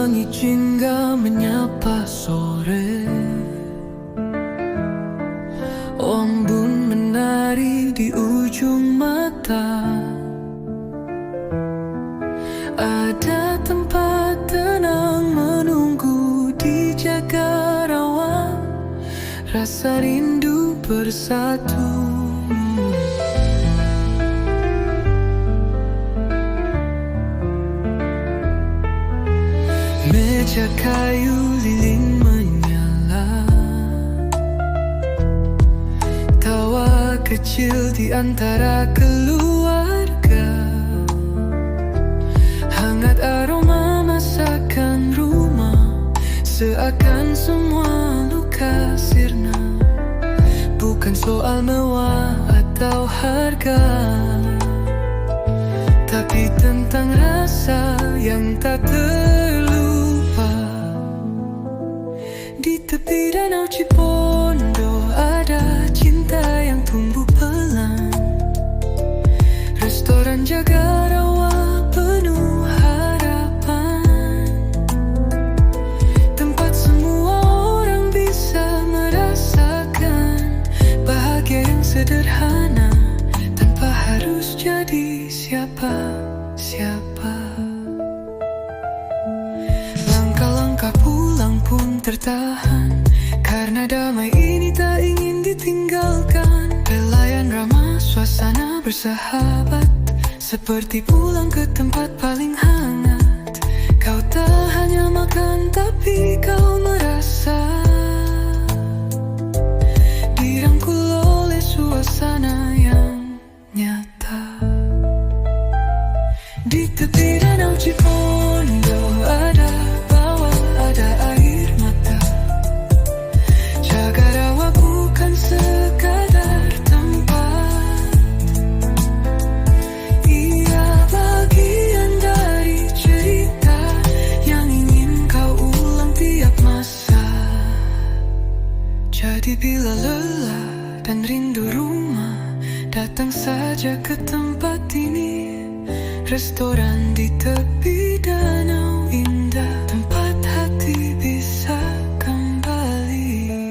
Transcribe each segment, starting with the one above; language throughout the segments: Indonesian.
langit jingga menyapa sore. Embun menari di ujung mata. Ada tempat tenang menunggu di Jagarawa. Rasa rindu bersatu. Meja kayu lilin menyala. Tawa kecil di antara keluarga. Hangat aroma masakan rumah. Seakan semua luka sirna. Bukan soal mewah atau harga, tapi tentang rasa yang tak terlupa. Di tepi danau Cipondo ada cinta yang tumbuh pelan. Restoran Jagarawa penuh harapan. Tempat semua orang bisa merasakan bahagia yang sederhana, tanpa harus jadi siapa-siapa. Langkah-langkah pulang pun tertahan, karena damai ini tak ingin ditinggalkan. Pelayan ramah, suasana bersahabat, seperti pulang ke tempat paling hangat. Kau tak hanya makan, tapi kau merasa dirangkul oleh suasana yang nyata. Di tepi danau Cipondo ada bawah, ada air mata. Jagarawa bukan sekadar tempat, ia bagian dari cerita yang ingin kau ulang tiap masa. Jadi bila lelah dan rindu rumah, datang saja ke tempat ini. Restoran di tepi danau indah, tempat hati bisa kembali.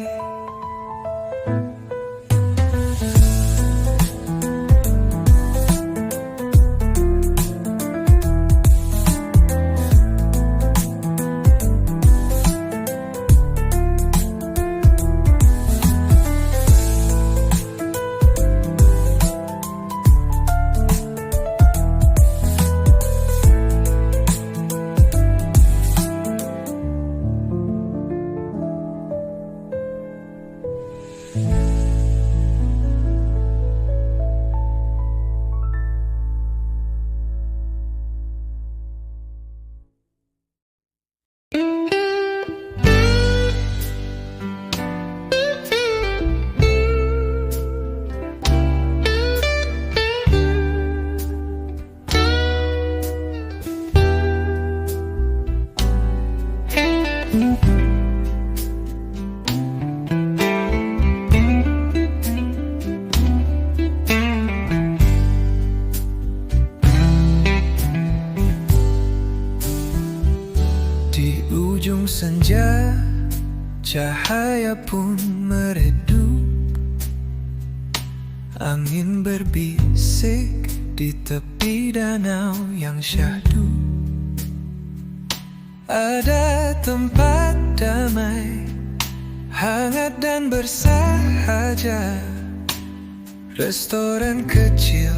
Di ujung senja, cahaya pun meredup. Angin berbisik di tepi danau yang syahdu. Ada tempat damai, hangat dan bersahaja. Restoran kecil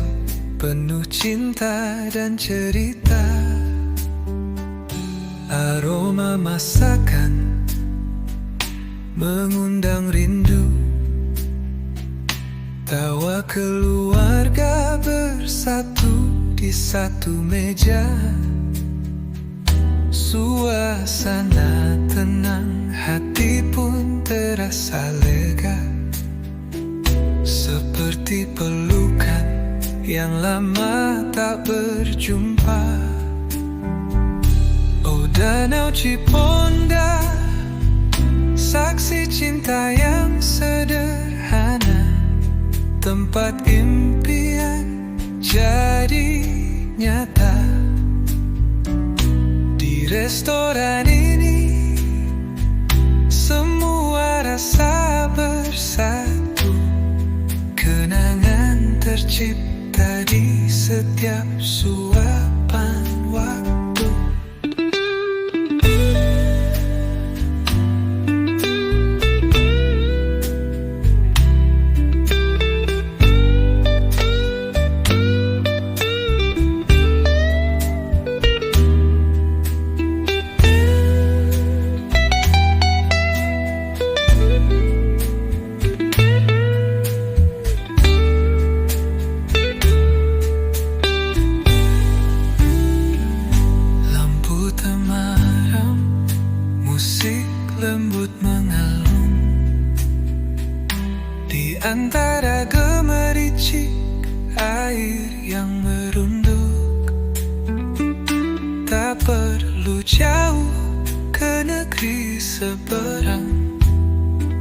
penuh cinta dan cerita. Aroma masakan mengundang rindu. Tawa keluarga bersatu di satu meja. Suasana tenang, hati pun terasa lega. Seperti pelukan yang lama tak berjumpa. Oh danau Cipondo, saksi cinta yang sederhana. Tempat impian jadi nyata. Di restoran ini semua rasa bersatu, kenangan tercipta di setiap suapan waktu. Lembut mengalun di antara gemericik air yang merunduk. Tak perlu jauh ke negeri seberang,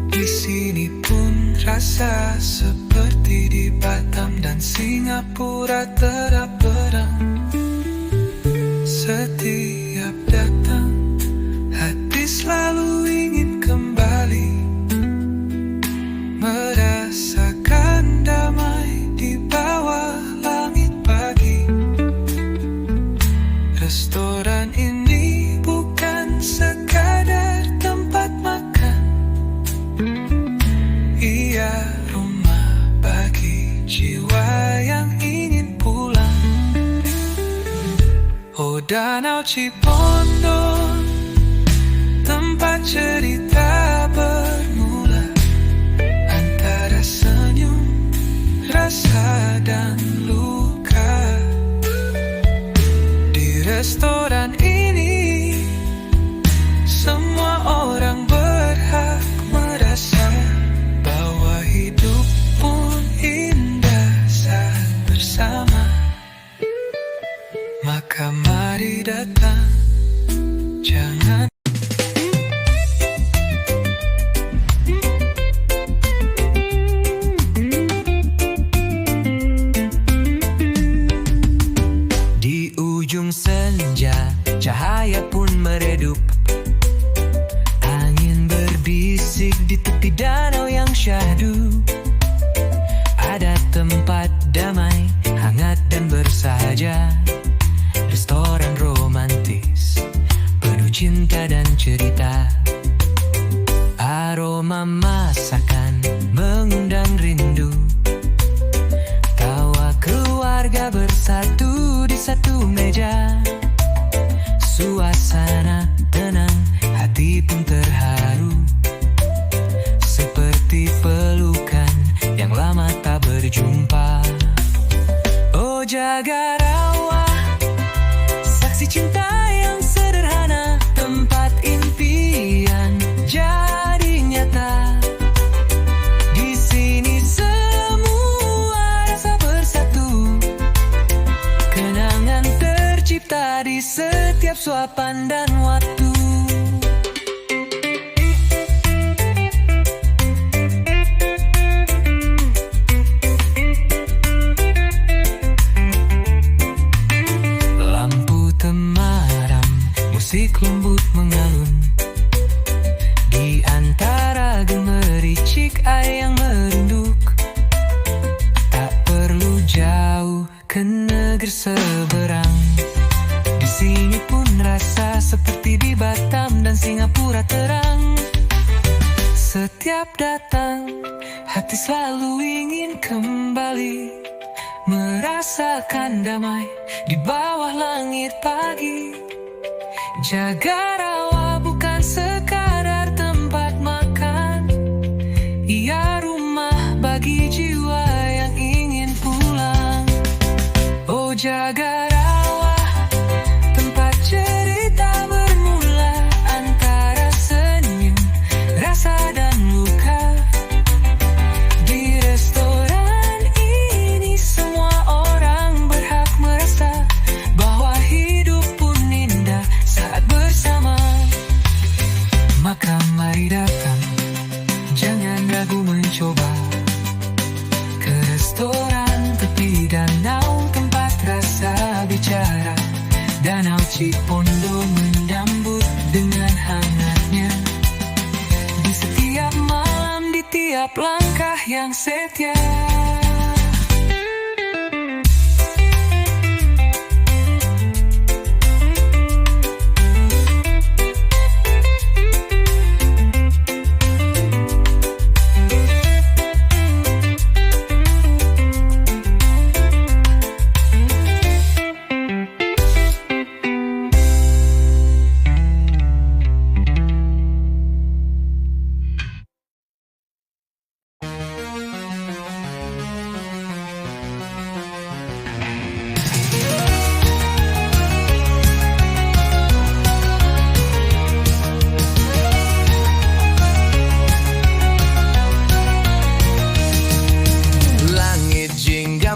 di sini pun rasa seperti di Batam dan Singapura terapung. Setiap datang hati selalu ingin kembali, merasakan damai di bawah langit pagi. Restoran ini bukan sekadar tempat makan, ia rumah bagi jiwa yang ingin pulang. Oh Danau Cipondoh, tempat cerita bermula, antara senyum, rasa dan luka. Di restoran ini semua orang berhak merasa bahwa hidup pun indah saat bersama. Maka mari datang, jangan senja, cahaya pun meredup. Angin berbisik di tepi danau yang syahdu. Ada tempat damai, hangat dan bersahaja. Restoran romantis, penuh cinta dan cerita. Aroma masakan mengundang rindu. Tawa keluarga bersatu di satu meja. Suasana tenang, hati pun terharu, seperti pelukan yang lama tak berjumpa. Oh jaga rawa, saksi cinta yang sederhana, tempat impian jadi nyata. Di sini semua rasa bersatu, kenangan tercipta di setiap suapan dan waktu. Lampu temaram, musik lembut mengalun di antara gemericik air yang merunduk. Tak perlu jauh ke negeri seberang, di sini pun rasa seperti di Batam dan Singapura terang. Setiap datang, hati selalu ingin kembali, merasakan damai di bawah langit pagi. Jaga rawa bukan sekadar tempat makan, ia rumah bagi jiwa yang ingin pulang. Oh jaga rawa, tempat cerita bermula, antara senyum, rasa dan luka. Di restoran ini semua orang berhak merasa bahwa hidup pun indah saat bersama. Maka mari datang, jangan ragu mencoba, ke restoran tepi danau, tempat rasa setiap langkah yang setia.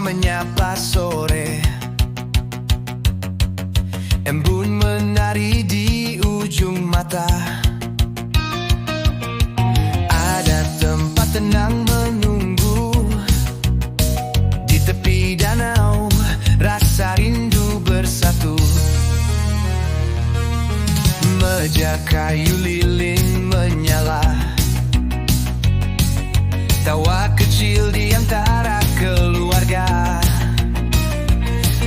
Menyapa sore, embun menari di ujung mata. Ada tempat tenang menunggu di tepi danau, rasa rindu bersatu. Meja kayu lilin menyala, tawa kecil di antara keluarga.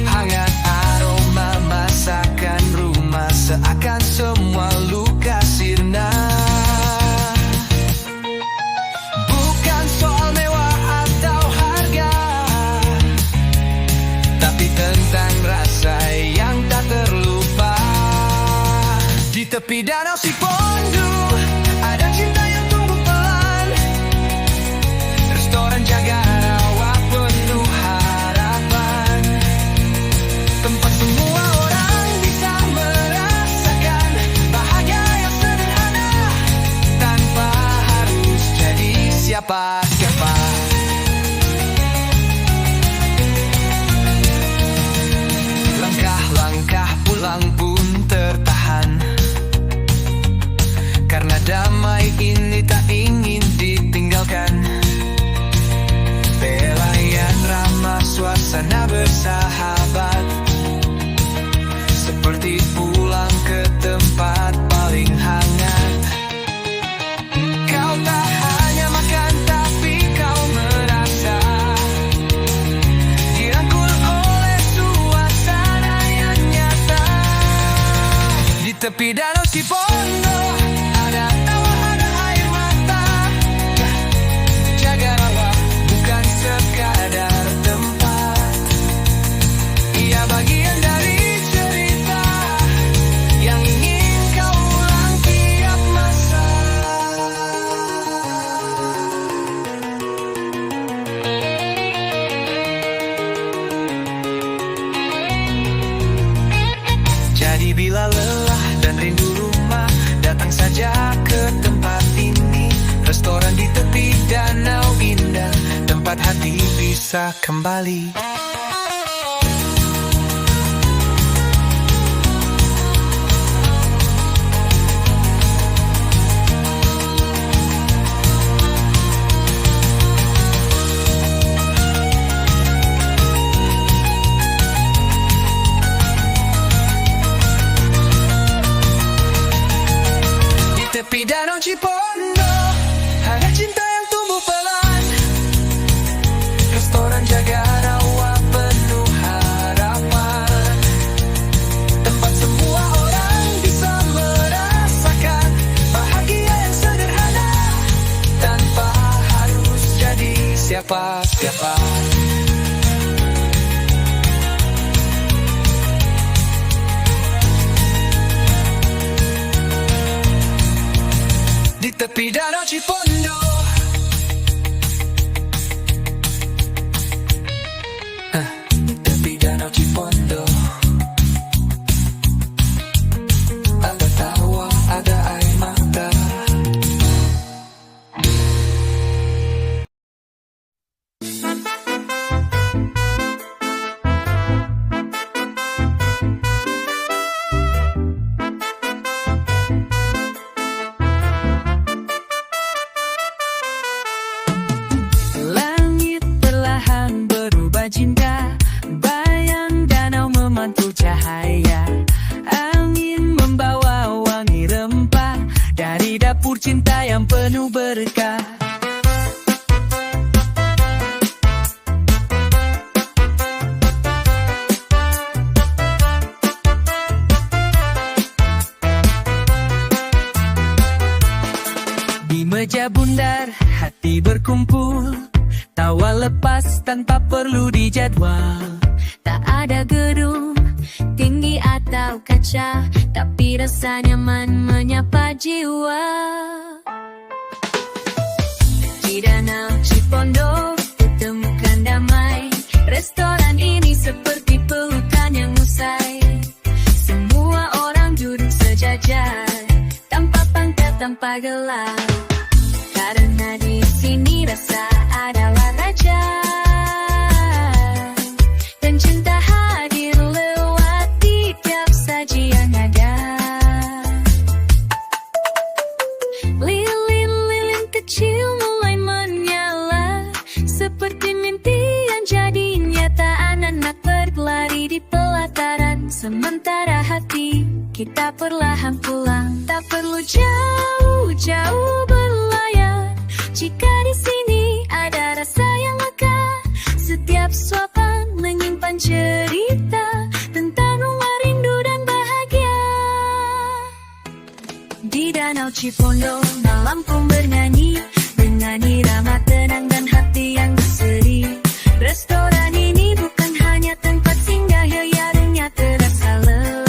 Hangat aroma masakan rumah, seakan semua luka sirna. Bukan soal mewah atau harga, tapi tentang rasa yang tak terlupa. Di tepi danau Sipondu ada cinta yang tumbuh pelan. Restoran jaga rawa penuh harapan, tempat semua orang bisa merasakan bahagia yang sederhana, tanpa harus jadi siapa-siapa. Langkah-langkah pulang pun tertahan, karena damai ini tak ingin ditinggalkan. Pelayan ramah, suasana bersahabat, seperti pulang ke tempat paling hangat. Kau tak hanya makan, tapi kau merasa dirangkul oleh suasana yang nyata. Di tepi danau Sipondo ada tawa, ada air mata. Jaga rawa bukan sekadar tempat, ia bagian dari cerita yang ingin kau ulang tiap masa. Jadi bila lelah dan rindu rumah, datang saja ke tempat ini. Restoran di tepi danau indah, tempat hati bisa kembali. Di tepi danau Cipondo ada cinta yang tumbuh pelan. Restoran jaga rawa penuh harapan, tempat semua orang bisa merasakan bahagia yang sederhana, tanpa harus jadi siapa-siapa. Di tepi danau Cipondo tepi danau Cipondo ada tawa, ada air mata. Langit perlahan berubah cinta, bayang danau memantul cahaya. Angin membawa wangi rempah dari dapur cinta yang penuh berkah. Meja bundar, hati berkumpul, tawa lepas tanpa perlu dijadwal. Tak ada gedung, tinggi atau kaca, tapi rasa nyaman menyapa jiwa. Di Danau Cipondo, kutemukan damai. Restoran ini seperti pelukan yang usai. Semua orang duduk sejajar, tanpa pangkat, tanpa gelar. Karena di sini rasa adalah raja. Dan cinta hadir lewat tiap sajian ada. Lilin-lilin kecil mulai menyala, seperti mimpi yang jadi nyata. Anak-anak berlari di pelataran, sementara hati kita perlahan pulang. Tak perlu jauh-jauh berlayar, jika di sini ada rasa yang lekat. Setiap suapan menyimpan cerita tentang rumah rindu dan bahagia. Di Danau Cipondo, malam pun bernyanyi dengan irama tenang dan hati yang berseri. Restoran ini bukan hanya tempat singgah, hiarannya terasa lelah.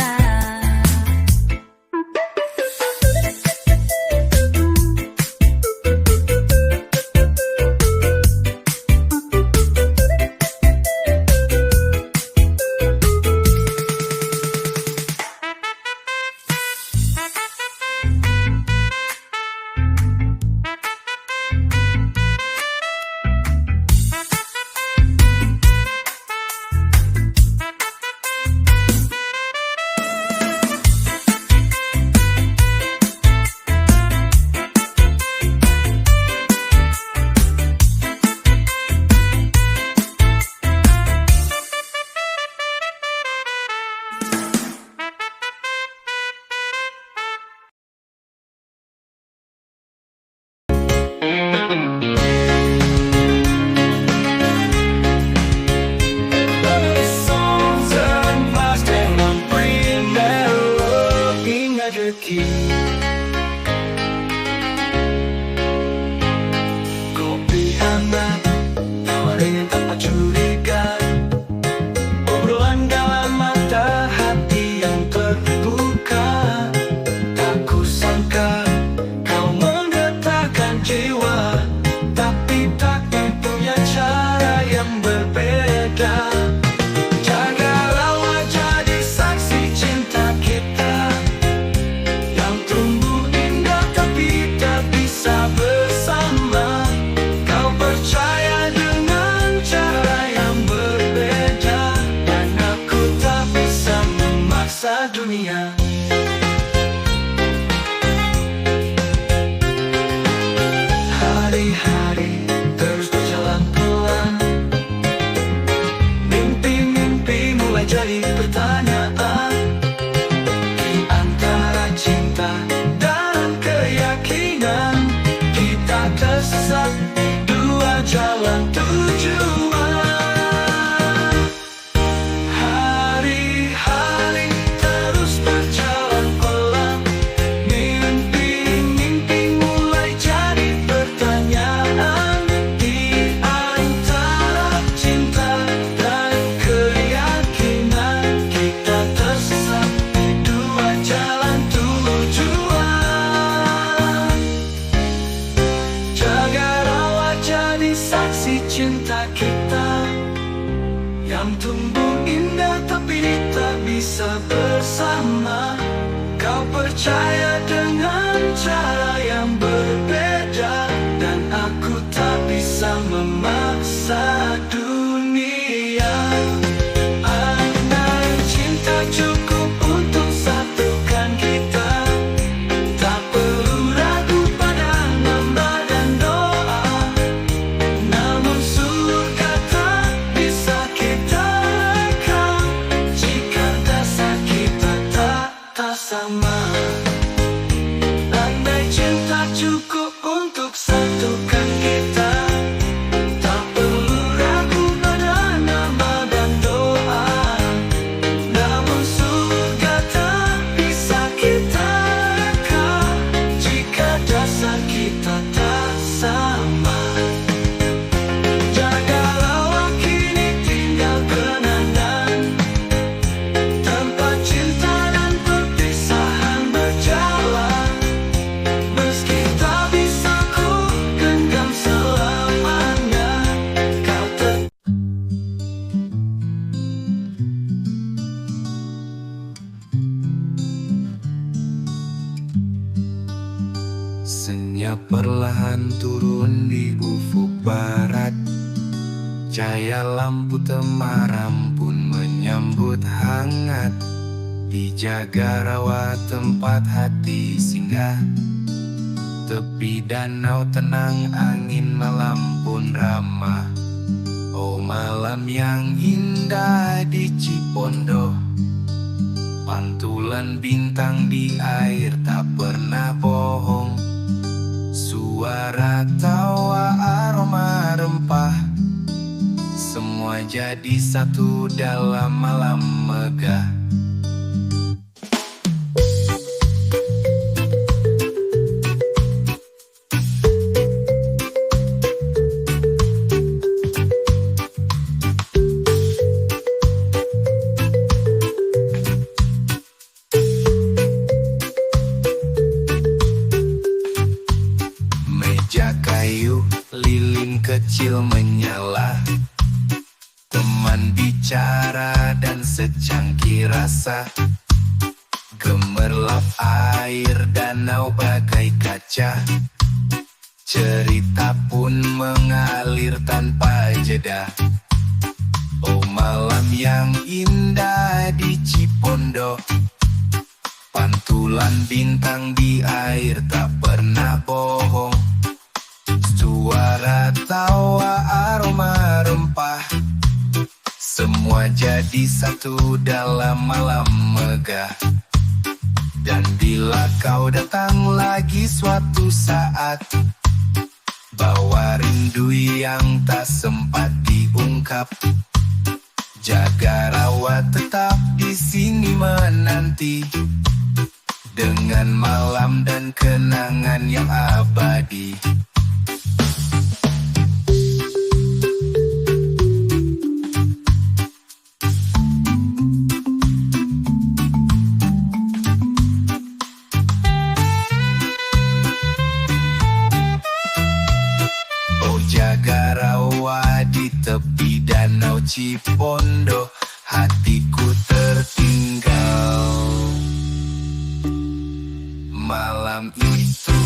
Kopi hangat, tawarin tanpa curiga, obrolan dalam mata hati yang terbuka. Tak kusangka kau menggetarkan jiwa, tapi takdir punya cara yang berbeda. Jagalah wajah di saksi cinta kita, yang tumbuh indah tapi tak bisa bersama. Kau percaya dengan cara yang berbeda, dan aku tak bisa memaksa dunia. Hari-hari terus berjalan pelan, mimpi-mimpi mulai jadi pertanyaan. Di antara cinta dan keyakinan, kita tersesat dua jalan tujuan. Hari-hari terus berjalan pelan, mimpi-mimpi mulai jadi pertanyaan. Di antara cinta dan keyakinan, kita tersesat dua jalan tujuan. Jagalah wajah di saksi cinta kita, yang tumbuh indah tapi tak bisa bersama. Kau percaya dengan cara yang berbeda, dan aku tak bisa memaksa dunia. Andai cinta cukup untuk satukan kita, tak perlu ragu pada nama dan doa. Namun surga tak bisa kita rekam, jika dasar kita tak sama. Andai Senyap perlahan turun di ufuk barat. Cahaya lampu temaram pun menyambut hangat. Di Jagarawa tempat hati singgah. Tepi danau tenang, angin malam pun ramah. Oh malam yang indah di Cipondo. Pantulan bintang di air tak pernah bohong. Suara tawa aroma rempah, semua jadi satu dalam malam megah. Meja kayu, lilin kecil menyala. Teman bicara dan secangkir rasa. Gemerlap air danau bagai kaca. Cerita pun mengalir tanpa jeda. Oh malam yang indah di Cipondo. Pantulan bintang di air tak pernah bohong. Suara tawa aroma rempah, semua jadi satu dalam malam megah. Dan bila kau datang lagi suatu saat, bawa rindu yang tak sempat diungkap. Jagarawa tetap di sini menanti, dengan malam dan kenangan yang abadi. Oh Jagarawa di tepi danau Cipondo, hatiku tertinggal malam itu.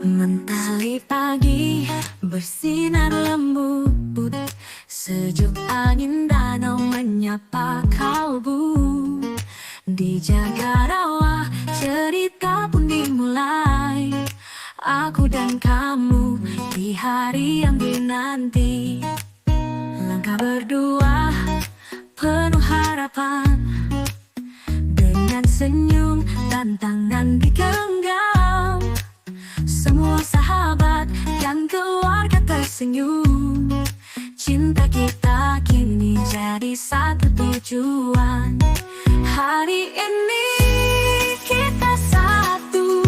Mentari pagi bersinar lembut, sejuk angin danau menyapa kalbu. Di Jagarawa cerita pun dimulai, aku dan kamu di hari yang dinanti. Langkah berdua penuh harapan, dengan senyum dan tangan digenggam. Semua sahabat dan keluarga tersenyum. Cinta kita kini jadi satu tujuan. Hari ini kita satu,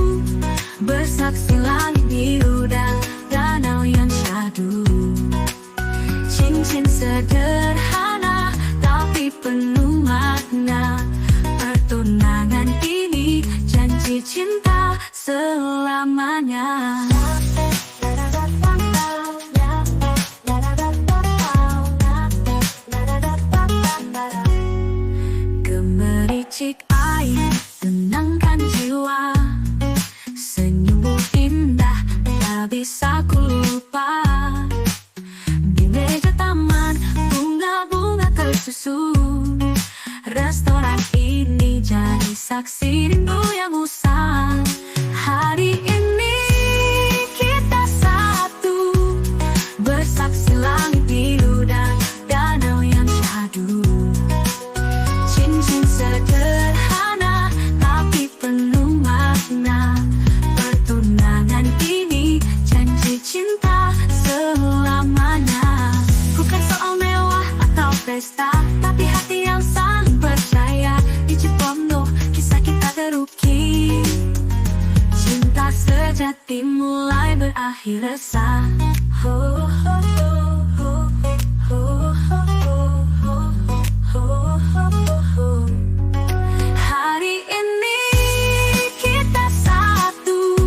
bersaksi langit biru dan danau yang syahdu. Cincin sederhana tapi penuh makna. Pertunangan ini janji cinta selamanya. Gemericik air tenangkan jiwa, senyummu indah tak bisa ku lupa. Di meja taman bunga-bunga tersusun, restoran ini jadi saksi rindu yang usang. Hari ini kita satu, bersaksi langit biru dan danau yang syahdu. Cincin sederhana tapi penuh makna. Pertunangan ini janji cinta selamanya. Bukan soal mewah atau pesta, tapi hati yang saling percaya. Di Cipondo kisah kita terukir, cinta sejati mulai berakhir resah. Ho, ho, ho, ho, ho, ho, ho, ho, ho, ho. Hari ini kita satu,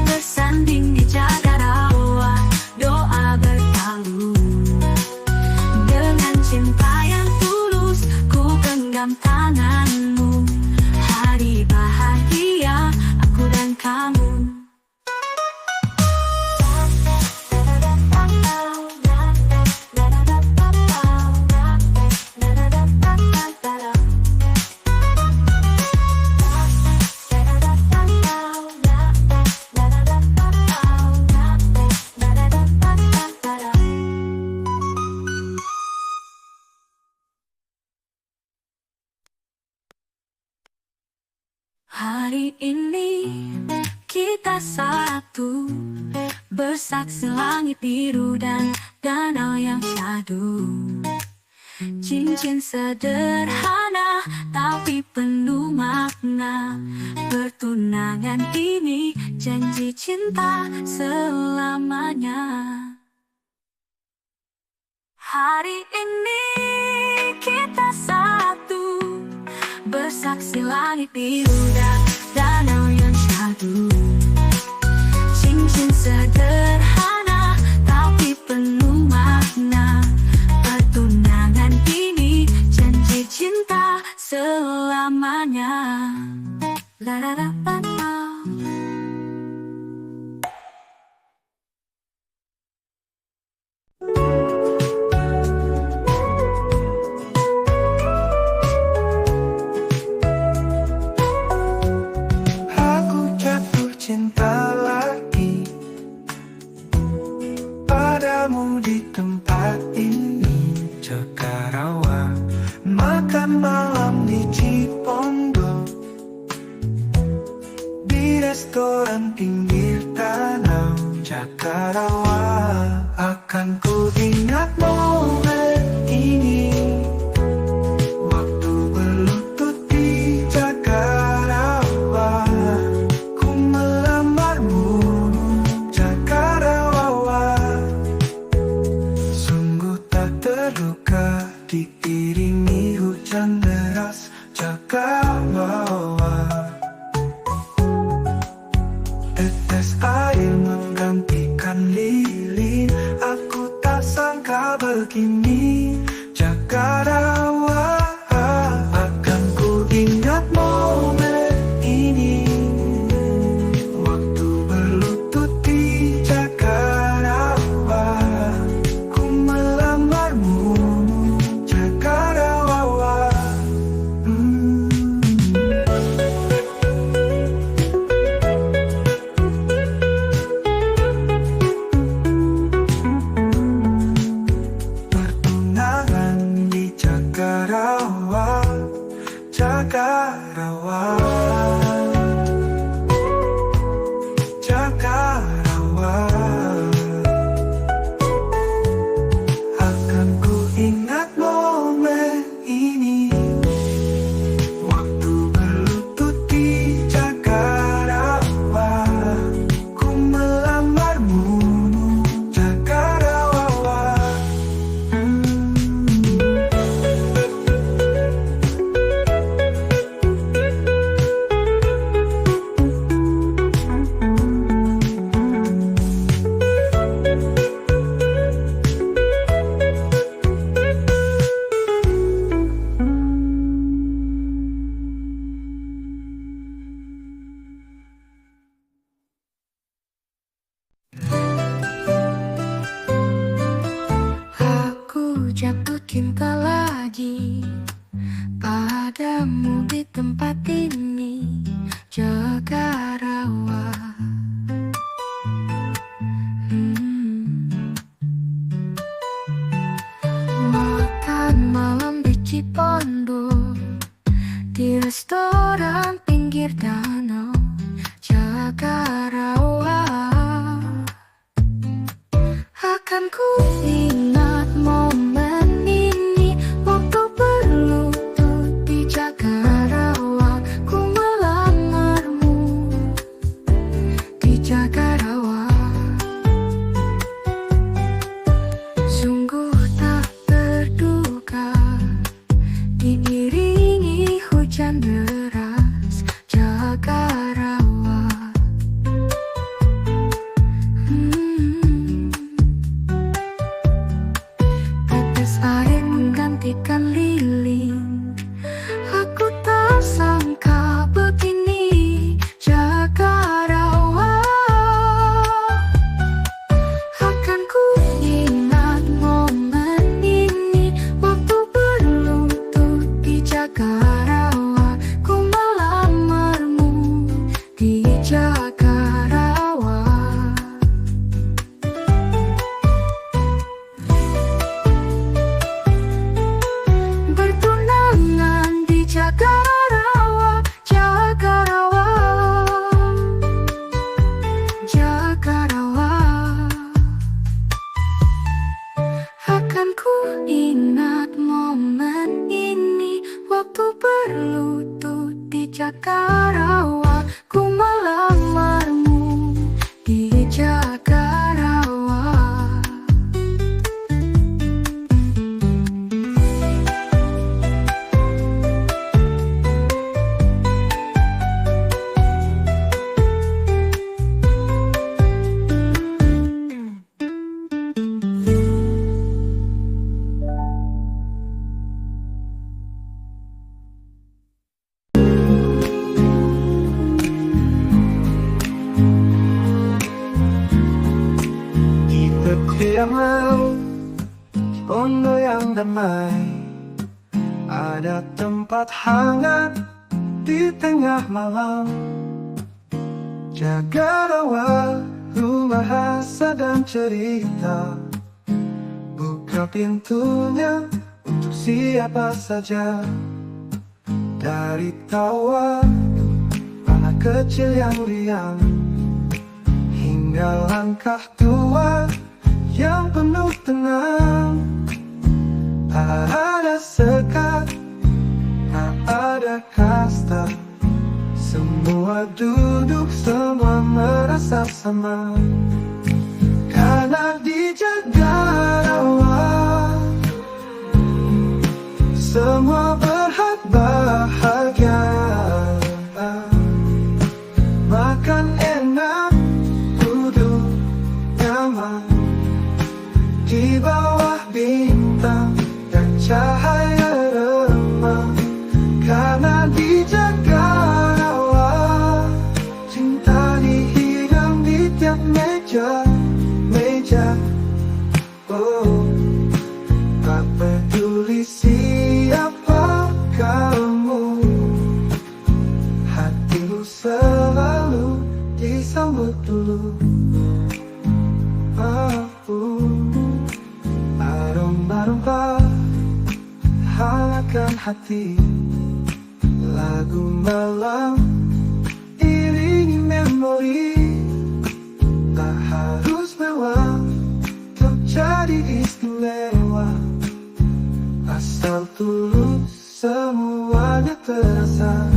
bersanding di Jagarawa, doa bertalu. Dengan cinta yang tulus ku genggam tanganmu. Hari bahagia aku dan kamu. Hari ini kita satu, bersaksi langit biru dan danau yang syahdu. Cincin sederhana tapi penuh makna. Pertunangan ini janji cinta selamanya. Hari ini kita satu, bersaksi langit biru dan danau yang syahdu. Cincin sederhana tapi penuh makna. Pertunangan ini janji cinta selamanya. La la la la la. Cinta lagi padamu di tempat ini, Jagarawa. Makan malam di Cipondo, di restoran pinggir danau Jagarawa. Akan ku ingat momen ini, waktu berlutut di Jagarawa. Terluka diiringi hujan deras Jagarawa. Tetes air menggantikan lilin, aku tak sangka begini. Jagarawa, akan ku ingatmu pinggir danau jaga rawa. Akan ku ingat momen ini, waktu berlutut di jaga rawa. Ku melamarmu di jaga rawa. Sungguh tak terduga, diiringi hujan deras jaga rawa. Tetes air menggantikan lilin, aku tak sangka begini jaga rawa. Akan ku ingat momen ini, waktu berlutut di jaga rawa. Ku melamarmu di jaga rawa. Bertunangan di jaga rawa, jaga rawa, jaga rawa. Akan ku ingat momen ini, waktu berlutut di jaga rawa. Ku melamarmu di jaga rawa. Di tepi yang laut, di pondok yang damai, ada tempat hangat di tengah malam. Jaga rawa, rumah asa dan cerita. Buka pintunya untuk siapa saja. Dari tawa, anak kecil yang riang, hingga langkah tua yang penuh tenang. Tak ada sekat, tak ada kasta. Semua duduk, semua merasa sama. Karena dijaga rawa, semua berhak bahagia. Makan enak, duduk nyaman di bawah bintang dan cahaya remang. Karena dijaga rawa, cinta dihidang di tiap meja. Oh, tak peduli siapa kamu, hatimu selalu disambut dulu. Aroma-aroma hangatkan hati, lagu malam iringi memori. Tak harus mewah, tak jadi istimewa, asal tulus semuanya terasa.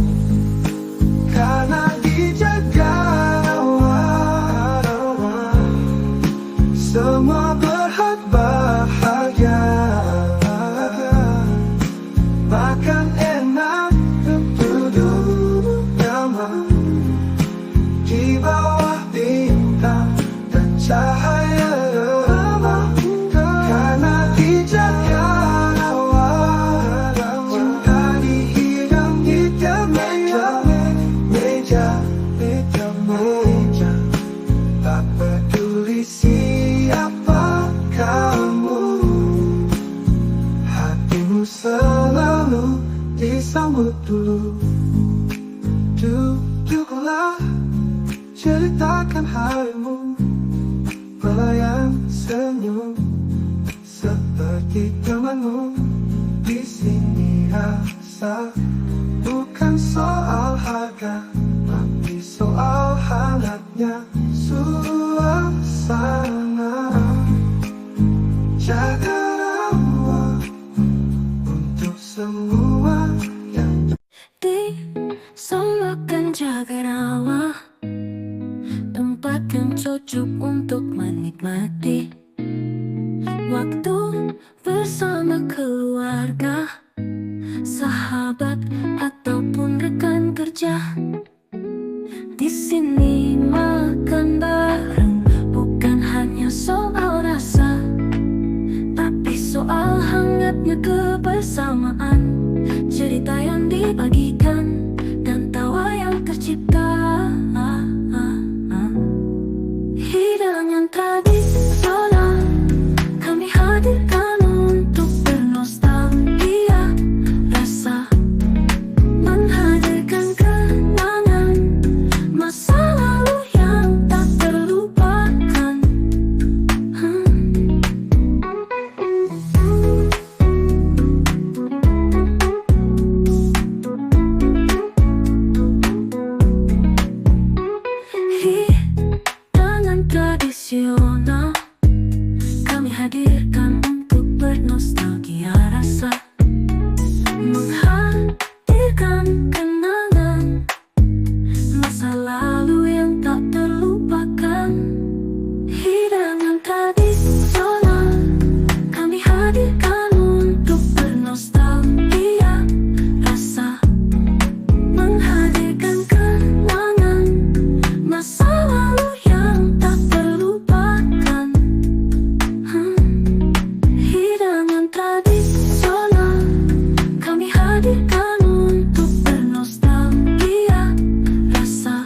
Karena dijaga rawa, semua berhak bahagia. Makan enak, duduk nyaman di bawah bintang dan cahaya remang. Karena dijaga rawa, cinta dihidang di tiap meja. Tak peduli siapa kamu, hatimu selalu disambut dulu. Duduklah, ceritakan harimu, pelayan senyum seperti temanmu. Di sini rasa bukan soal harga, menjaga rawa, tempat yang cocok untuk menikmati waktu bersama keluarga, sahabat, ataupun rekan kerja. Di sini makan bareng bukan hanya soal rasa, tapi soal hangatnya kebersamaan, cerita yang dibagikan dan tawa yang tercipta. Hidangan tradisional kami hadirkan untuk bernostalgia rasa, menghadirkan kenangan masa lalu yang tak terlupakan. Hidangan tradisional kami hadirkan untuk bernostalgia rasa, menghadirkan kenangan masa lalu yang tak terlupakan. Hidangan tradisional kami hadirkan untuk bernostalgia rasa, menghadirkan kenangan masa lalu yang tak terlupakan. Hidangan tradisional kami hadirkan untuk bernostalgia rasa,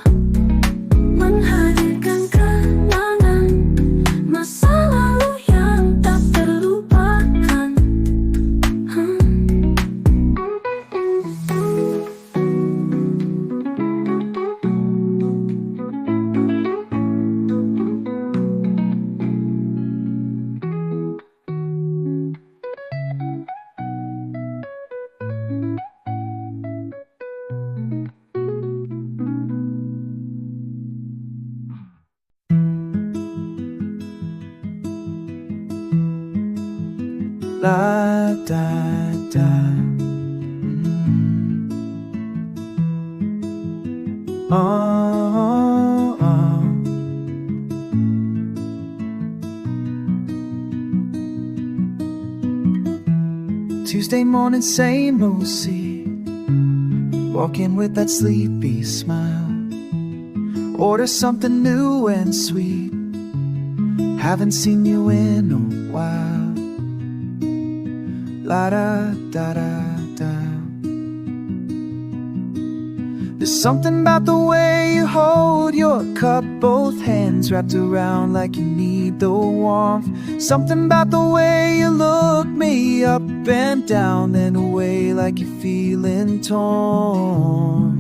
menghadirkan kenangan masa lalu yang tak terlupakan. La da da. Oh, oh. Tuesday morning, same old scene. Walking with that sleepy smile. Order something new and sweet. Haven't seen you in a while. La da da da da. There's something about the way you hold your cup, both hands wrapped around like you need the warmth. Something about the way you look me up and down, then away like you're feeling torn.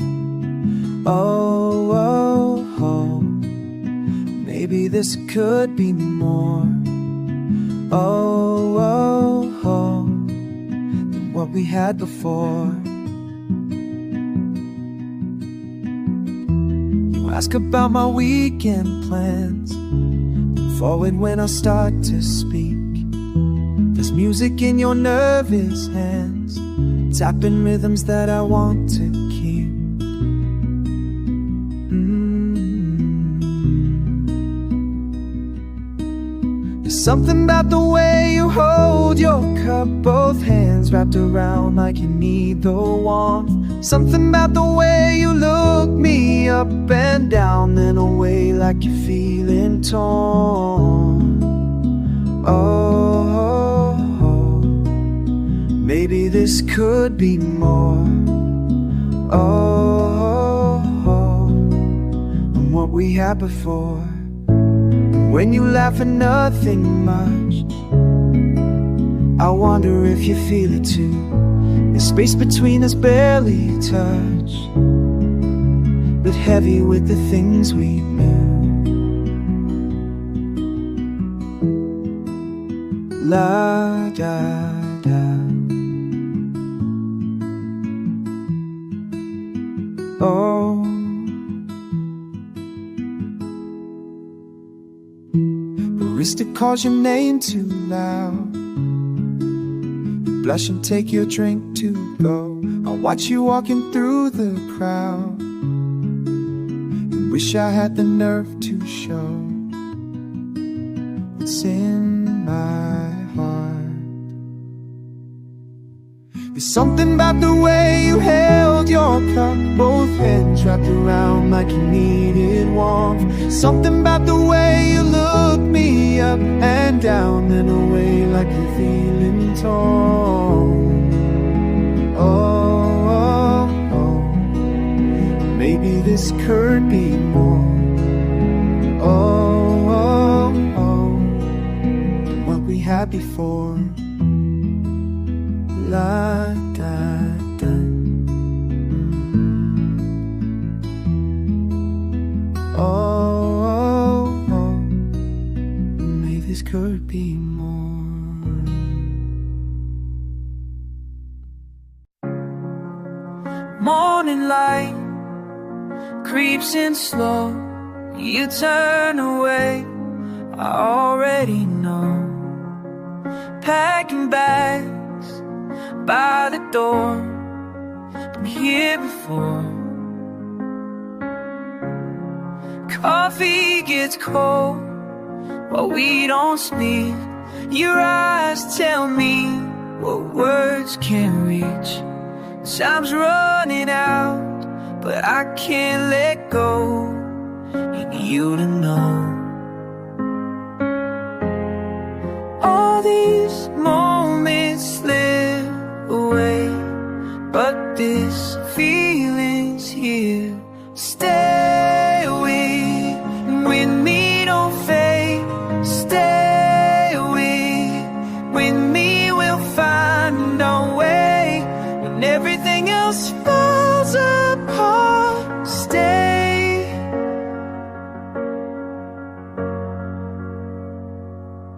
Oh, oh, oh. Maybe this could be more. Oh, oh, oh. Than what we had before. You ask about my weekend plans, forward when I start to speak. There's music in your nervous hands, tapping rhythms that I want to keep. There's something about the way you hold your cup, both hands wrapped around like you need the warmth. Something about the way you look me up and down, then away like you're feeling torn. Oh, oh, oh. Maybe this could be more. Oh, oh, oh. Than what we had before. When you laugh at nothing much, I wonder if you feel it too. The space between us barely touch, but heavy with the things we knew. La da da. Oh. Barista calls your name too loud. You blush and take your drink to go. I watch you walking through the crowd. Wish I had the nerve to show what's in my heart. There's something about the way you held your cup, both hands wrapped around like you needed warmth. Something about the way you looked me up and down in a way like you're feeling torn. Oh, maybe this could be more. Oh, what we had before. La da da. Oh, maybe this could be more. Morning light creeps in slow. You turn away, I already know. Packing bags by the door, been here before. Coffee gets cold while we don't speak. Your eyes tell me what words can't reach. Time's running out, but I can't let go. Need you to know. All these moments slip away, but this feeling's here. Stay with me, don't fade. Stay with me, we'll find our way. When everything else falls apart, stay.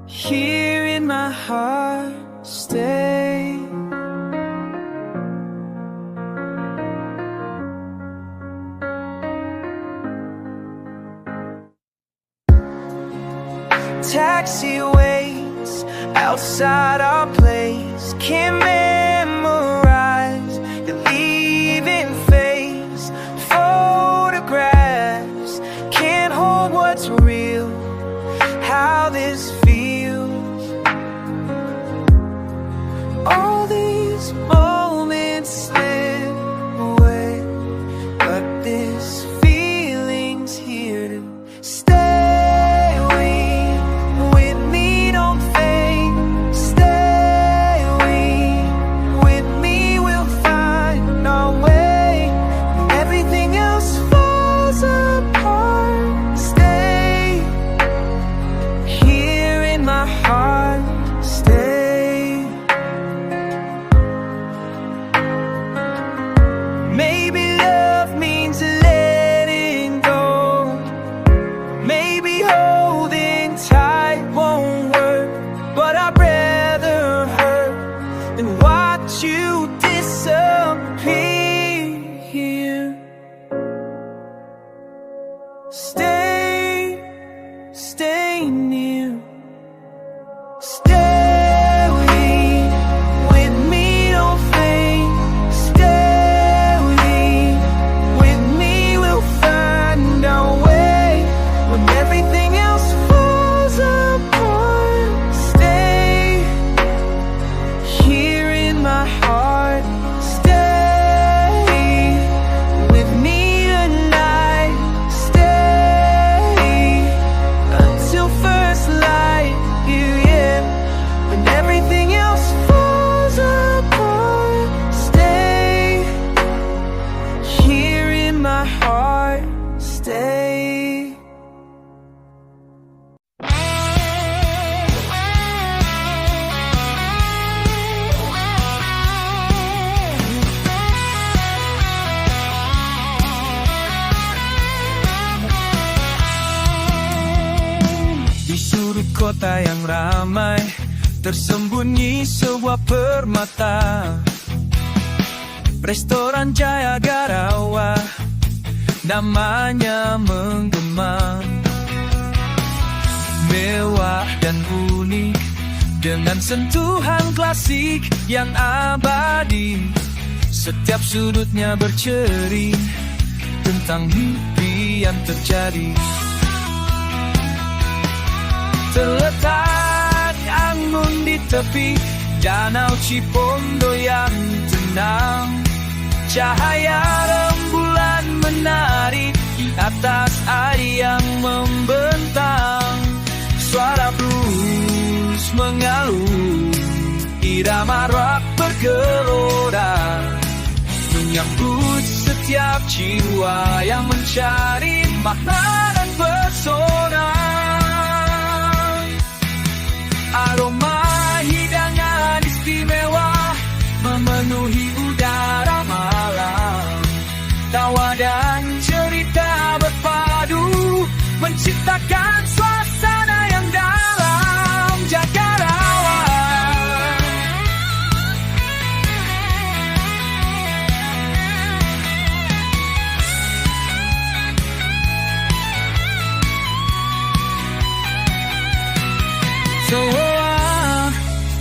Here in my heart, stay. Taxi waits outside our place. Can't memorize your leaving face. Photographs can't hold what's real. How this feels. All these moments slip away, but this feeling's here to stay. Maybe love means letting go. Maybe holding tight won't work, but I'd rather hurt than watch you disappear. Stay near. Stay with me, don't fade. Stay with me, we'll find our way. When everything else falls apart, stay here in my heart. Stay with me tonight. Stay until first light. Yeah. When everything else falls apart, stay here in my heart. Stay. Di sudut kota yang ramai, tersembunyi sebuah permata. Restoran Jayagarawa, namanya menggema. Mewah dan unik, dengan sentuhan klasik yang abadi. Setiap sudutnya berceri tentang mimpi yang terjadi. Terletak anggun di tepi Danau Cipondo yang tenang, cahaya rembulan menari di atas air yang membentang. Suara blues mengalun, irama rock bergelora, menyambut setiap jiwa yang mencari makna dan pesona. Aroma hidangan istimewa memenuhi udara malam, tawa dan cerita berpadu menciptakan suasana yang dalam. Jaga rawat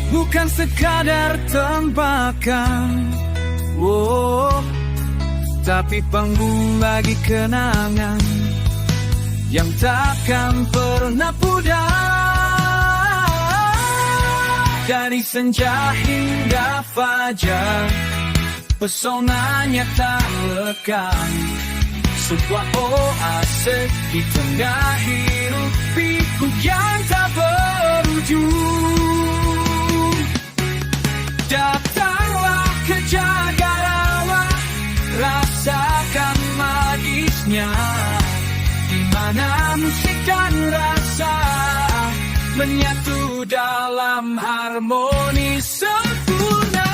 bukan sekadar tempakan, tapi panggung bagi kenangan yang takkan pernah pudar. Dari senja hingga fajar, pesonanya tak lekang, sebuah oase di tengah hiruk pikuk yang tak berujung. Datanglah ke Jagarawa, rasakan magisnya, di mana musik dan rasa menyatu dalam harmoni sempurna.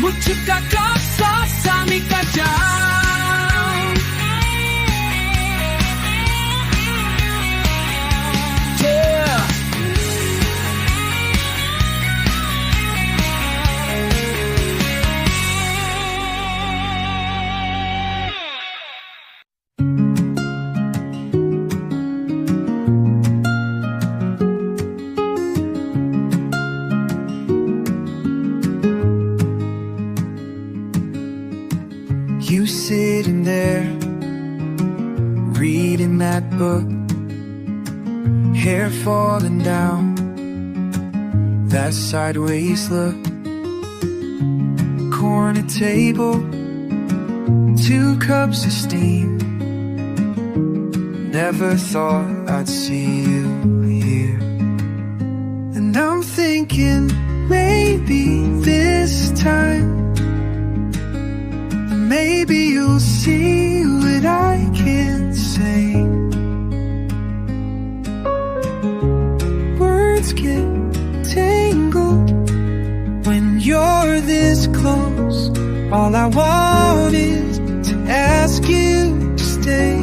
Muchukako sosami kacang. Yeah. You sitting there, reading that book, hair falling down, that sideways look, corner table, 2 cups of steam. Never thought I'd see you here. And I'm thinking, maybe this time, maybe you'll see what I can't say. Words get tangled when you're this close. All I want is to ask you to stay.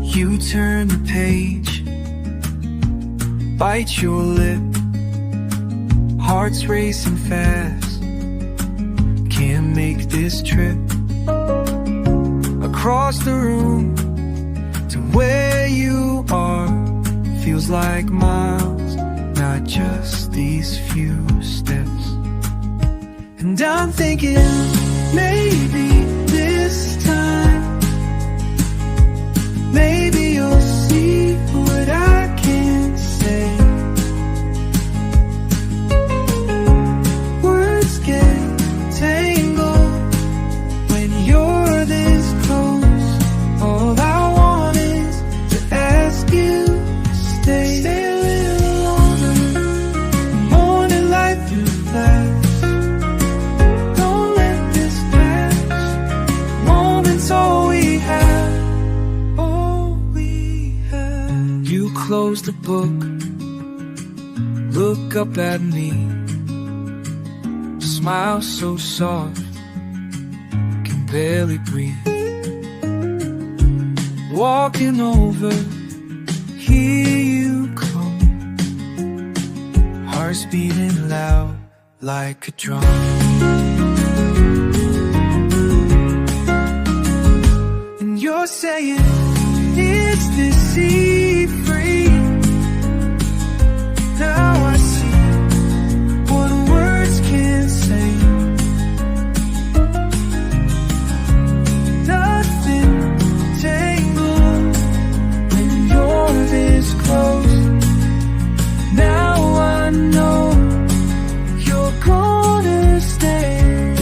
You turn the page, bite your lip, heart's racing fast, can't make this trip across the room to where you are. Feels like miles, not just these few steps. And I'm thinking, maybe this time, maybe you'll see what I can't say. Words get tangled when you're this close. All I want is to ask you to stay. Stay a little longer, morning light through flash. Don't let this pass, moments all we have. You close the book, look up at me, smile so soft, can barely breathe. Walking over, here you come, hearts beating loud like a drum. And you're saying, is this sea free? Now I see what words can't say. Nothing tangled when you're this close. Now I know you're gonna stay.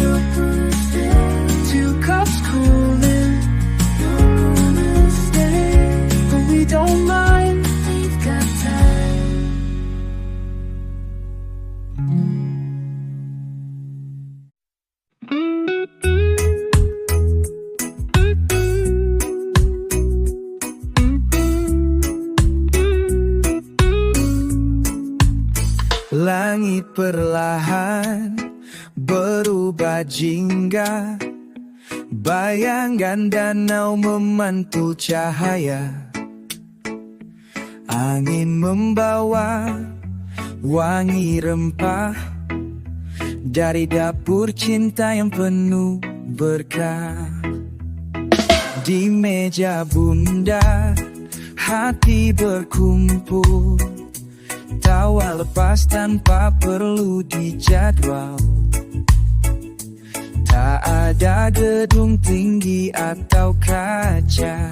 Two cups cooling, you're gonna stay. But we don't mind, we've got time. Langit perlahan berubah jingga, bayangan danau memantul cahaya. Angin membawa wangi rempah dari dapur cinta yang penuh berkah. Di meja bunda hati berkumpul, tawa lepas tanpa perlu dijadwal. Tak ada gedung tinggi atau kaca,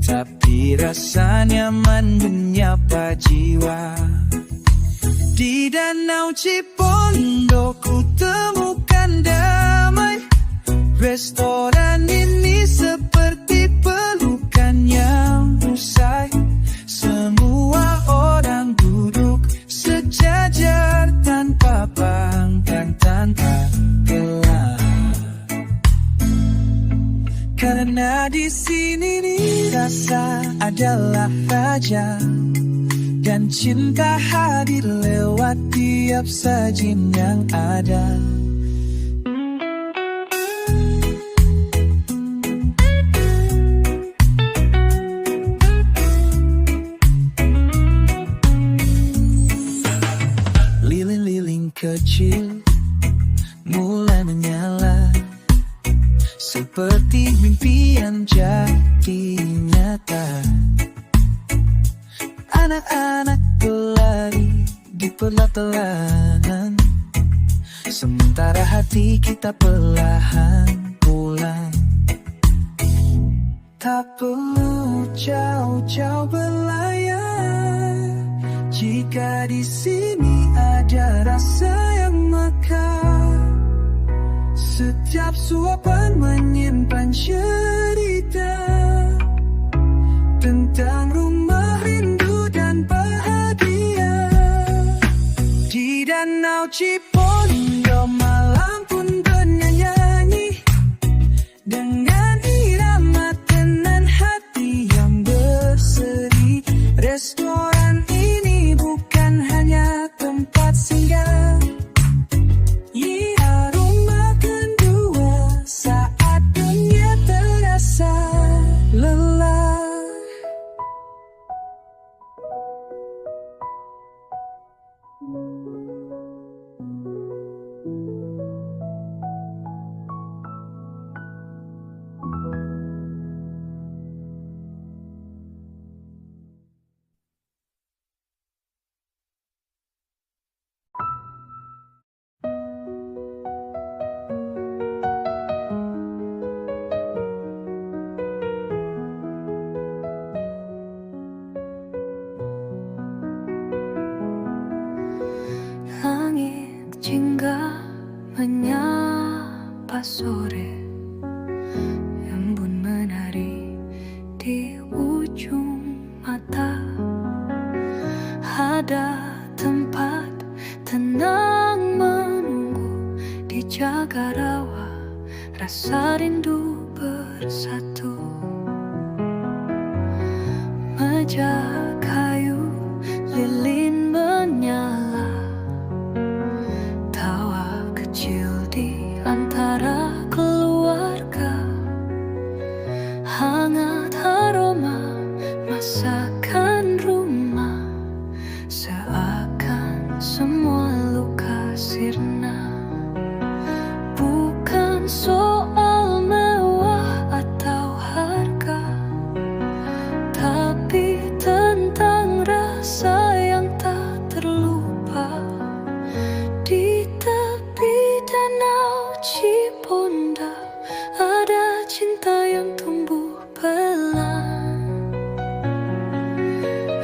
tapi rasa nyaman menyapa jiwa. Di Danau Cipondo ku temukan damai. Restoran ini seperti pelukan yang usai. Semua orang duduk sejajar tanpa pangkang, tanpa gelar. Karena di sini rasa adalah raja, dan cinta hadir lewat tiap sajian yang ada. Lilin-lilin kecil mulai menyala, seperti mimpi yang jadi nyata. Anak-anak berlari di pelataran, sementara hati kita perlahan pulang. Tak perlu jauh-jauh berlayar, jika di sini ada rasa yang mekar. Setiap suapan menyimpan cerita tentang rumah rindu dan bahagia. Di Danau Cipondo malam pun bernyanyi, dengan irama tenang hati yang berseri. Restoran ini bukan hanya tempat singgah, ia rumah kedua saat dunia terasa lelah. Langit jingga menyapa sore, embun menari di ujung mata. Ada tempat tenang menunggu di Jagarawa, rasa rindu bersatu. Meja kayu, lilin menyala, tawa kecil Ciponda ada cinta yang tumbuh belang.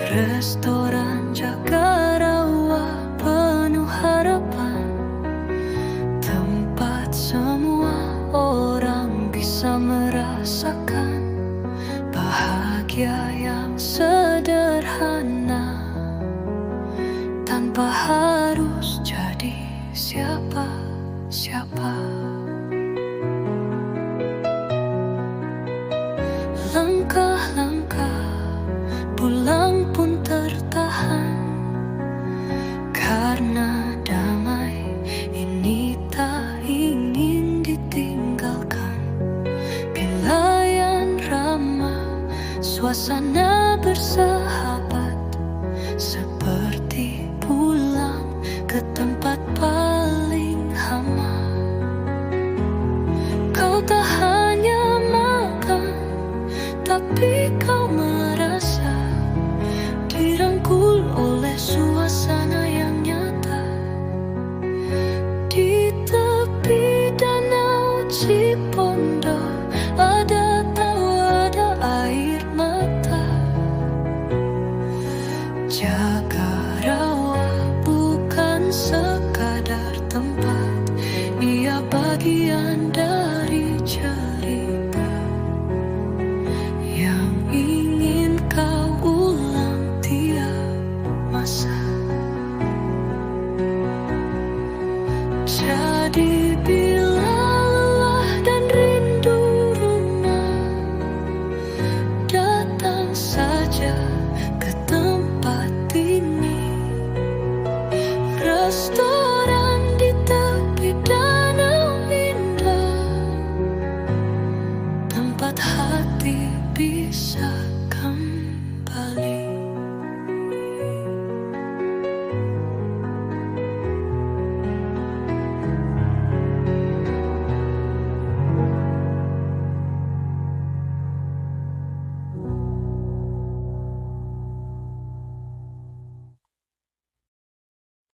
Restoran Jaga Rawa penuh harapan, tempat semua orang bisa merasakan bahagia yang sederhana, tanpa harus jadi siapa-siapa. Langkah-langkah pulang pun tertahan, karena damai ini tak ingin ditinggalkan. Pelayan ramah, suasana bersahabat, seperti pulang ke tempat paling aman. Kau tak hanya makan, tapi kau merasa dirangkul oleh suasana yang nyata. Di tepi danau Ciponda